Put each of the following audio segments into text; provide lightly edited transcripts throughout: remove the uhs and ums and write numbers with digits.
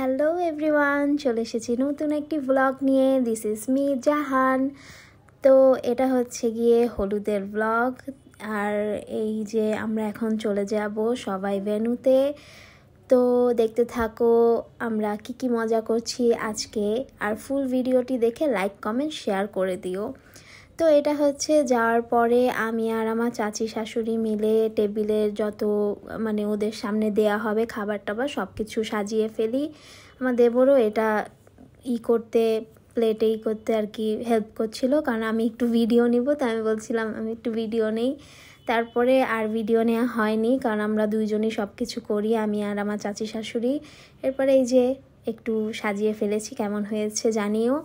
Hello everyone, চলে এসেছি নতুন একটি ব্লগ নিয়ে। দিস ইজ মি জাহান। তো এটা হচ্ছে গিয়ে হলুদের ব্লগ। আর এই যে আমরা এখন চলে যাব সবাই ভেন্যুতে। তো দেখতে থাকো আমরা কি মজা করছি আজকে। আর ফুল ভিডিওটি দেখে লাইক কমেন্ট শেয়ার করে দিও। তো এটা হচ্ছে যাওয়ার পরে আমি আর আমার চাচি শাশুড়ি মিলে টেবিলের যত ওদের সামনে দেয়া হবে খাবার টাবার সব কিছু সাজিয়ে ফেলি। আমার দেবরও এটা প্লেটে করতে আর কি হেল্প করছিল, কারণ আমি একটু ভিডিও নিব, তো আমি বলছিলাম আমি একটু ভিডিও নেই। তারপরে আর ভিডিও নেওয়া হয়নি, কারণ আমরা দুইজনই সব কিছু করি, আমি আর আমার চাচি শাশুড়ি। এরপরে এই যে একটু সাজিয়ে ফেলেছি, কেমন হয়েছে জানিও।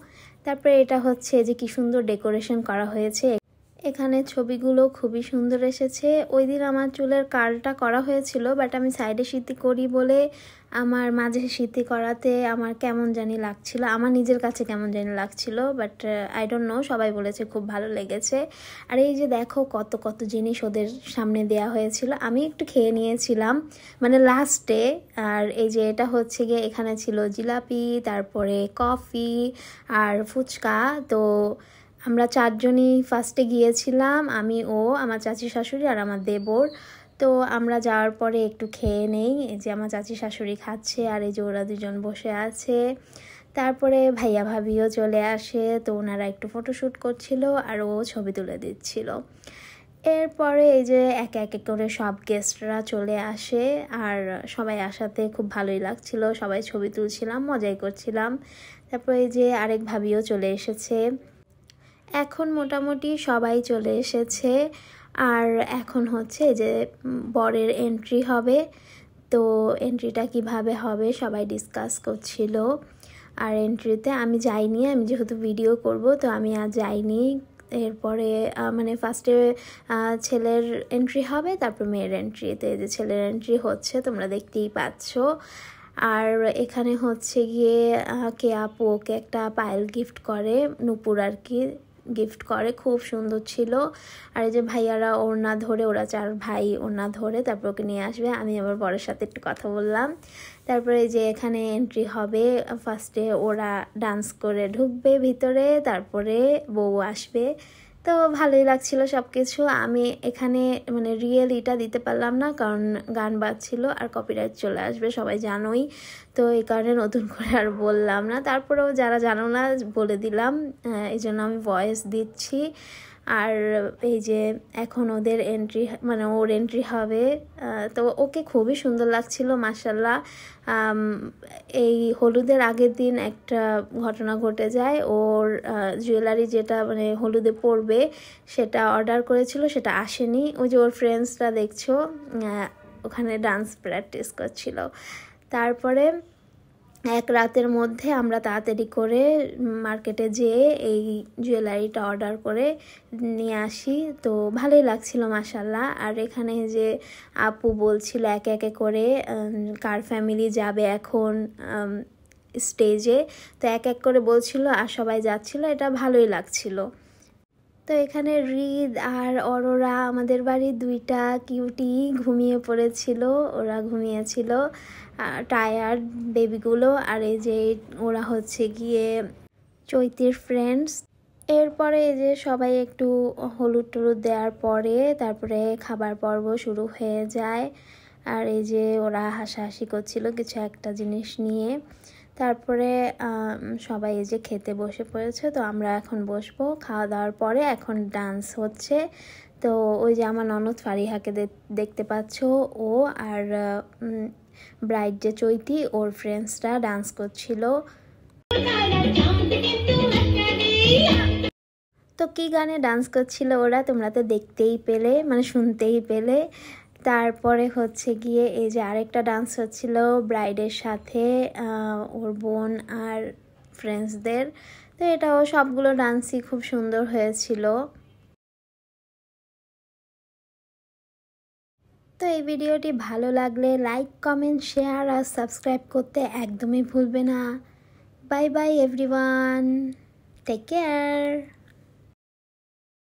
তারপরে এটা হচ্ছে যে কি সুন্দর ডেকোরেশন করা হয়েছে। এখানে ছবিগুলো খুবই সুন্দর এসেছে। ওই দিন আমার চুলের কার্লটা করা হয়েছিল, বাট আমি সাইডে সিঁথি করি বলে আমার মাঝে সিঁথি করাতে আমার কেমন জানি লাগছিল, আমার নিজের কাছে কেমন জানি লাগছিল, বাট আই ডোন্ট নো, সবাই বলেছে খুব ভালো লেগেছে। আর এই যে দেখো কত কত জিনিস ওদের সামনে দেয়া হয়েছিল, আমি একটু খেয়ে নিয়েছিলাম লাস্টে। আর এই যে এটা হচ্ছে গিয়ে এখানে ছিল জিলাপি, তারপরে কফি আর ফুচকা। তো আমরা চারজনই ফার্স্টে গিয়েছিলাম, আমি, ও, আমার চাচি শাশুড়ি আর আমার দেবর। তো আমরা যাওয়ার পরে একটু খেয়ে নেই। এই যে আমার চাচি শাশুড়ি খাচ্ছে আর এই যে ওরা দুজন বসে আছে। তারপরে ভাইয়া ভাবিও চলে আসে, তো ওনারা একটু ফটোশ্যুট করছিল আর ও ছবি তুলে দিচ্ছিল। এরপরে এই যে একে একে করে সব গেস্টরা চলে আসে, আর সবাই আসাতে খুব ভালোই লাগছিল, সবাই ছবি তুলছিলাম, মজাই করছিলাম। তারপরে এই যে আরেক ভাবিও চলে এসেছে। এখন মোটামুটি সবাই চলে এসেছে, আর এখন হচ্ছে যে বরের এন্ট্রি হবে। তো এন্ট্রিটা কিভাবে হবে সবাই ডিসকাস করছিল। আর এন্ট্রিতে আমি যাইনি, আমি যেহেতু ভিডিও করব তো আমি আর যাইনি। এরপরে ফার্স্টে ছেলের এন্ট্রি হবে, তারপর মেয়ের এন্ট্রিতে যে ছেলের এন্ট্রি হচ্ছে তোমরা দেখতেই পাচ্ছ। আর এখানে হচ্ছে গিয়ে কে আপু ওকে একটা পায়েল গিফট করে, নূপুর আর কি গিফট করে, খুব সুন্দর ছিল। আর এই যে ভাইয়ারা ওড়না ধরে, ওরা 4 ভাই ওড়না ধরে তারপর ওকে নিয়ে আসবে। আমি আবার বরের সাথে একটু কথা বললাম। তারপরে যে এখানে এন্ট্রি হবে, ফার্স্টে ওরা ডান্স করে ঢুকবে ভিতরে, তারপরে বউ আসবে। তো ভালোই লাগছিল সব কিছু। আমি এখানে রিয়েলিটা দিতে পারলাম না, কারণ গান বাজছিল আর কপিরাইট চলে আসবে, সবাই জানোই। তো এই কারণে নতুন করে আর বললাম না। তারপরেও যারা জানো না বলে দিলাম, এই জন্য আমি ভয়েস দিচ্ছি। আর এই যে এখন ওদের এন্ট্রি ওর এন্ট্রি হবে। তো ওকে খুবই সুন্দর লাগছিল মাশাল্লাহ। এই হলুদের আগের দিন একটা ঘটনা ঘটে যায়, ওর জুয়েলারি যেটা হলুদে পরবে সেটা অর্ডার করেছিল, সেটা আসেনি। ওই যে ওর ফ্রেন্ডসরা দেখছো ওখানে ডান্স প্র্যাকটিস করছিল। তারপরে এক রাতের মধ্যে আমরা তাড়াতাড়ি করে মার্কেটে যেয়ে এই জুয়েলারিটা অর্ডার করে নিয়ে আসি। তো ভালোই লাগছিল মাশাল্লাহ। আর এখানে যে আপু বলছিল একে একে করে কার ফ্যামিলি যাবে এখন স্টেজে, তো এক এক করে বলছিল আর সবাই যাচ্ছিল, এটা ভালোই লাগছিল। তো এখানে রিদ আর অরোরা আমাদের বাড়ির 2টা কিউটি ঘুমিয়ে পড়েছিল, ওরা ঘুমিয়েছিল, টায়ার্ড বেবিগুলো। আর এই যে ওরা হচ্ছে গিয়ে চৈতির ফ্রেন্ডস। এরপরে এই যে সবাই একটু হলুদ টলুদ দেওয়ার পরে তারপরে খাবার পর্ব শুরু হয়ে যায়। আর এই যে ওরা হাসাহাসি করছিল কিছু একটা জিনিস নিয়ে। তারপরে সবাই এই যে খেতে বসে পড়েছে, তো আমরা এখন বসবো। খাওয়া দাওয়ার পরে এখন ডান্স হচ্ছে। তো ওই যে আমার ননদ ফারিহাকে দেখতে পাচ্ছ, ও আর ব্রাইড যে চৈতি, ওর ফ্রেন্ডসরা ডান্স করছিল। তো কি গানে ডান্স করছিল ওরা তোমরা তো দেখতেই পেলে, শুনতেই পেলে। তারপরে হচ্ছে গিয়ে এই যে আরেকটা ডান্স হচ্ছিল ব্রাইডের সাথে ওর বোন আর ফ্রেন্ডসদের। তো এটাও সবগুলো ডান্সই খুব সুন্দর হয়েছিল। তো এই ভিডিওটি ভালো লাগলে লাইক কমেন্ট শেয়ার আর সাবস্ক্রাইব করতে একদমই ভুলবে না। Bye bye everyone, take care.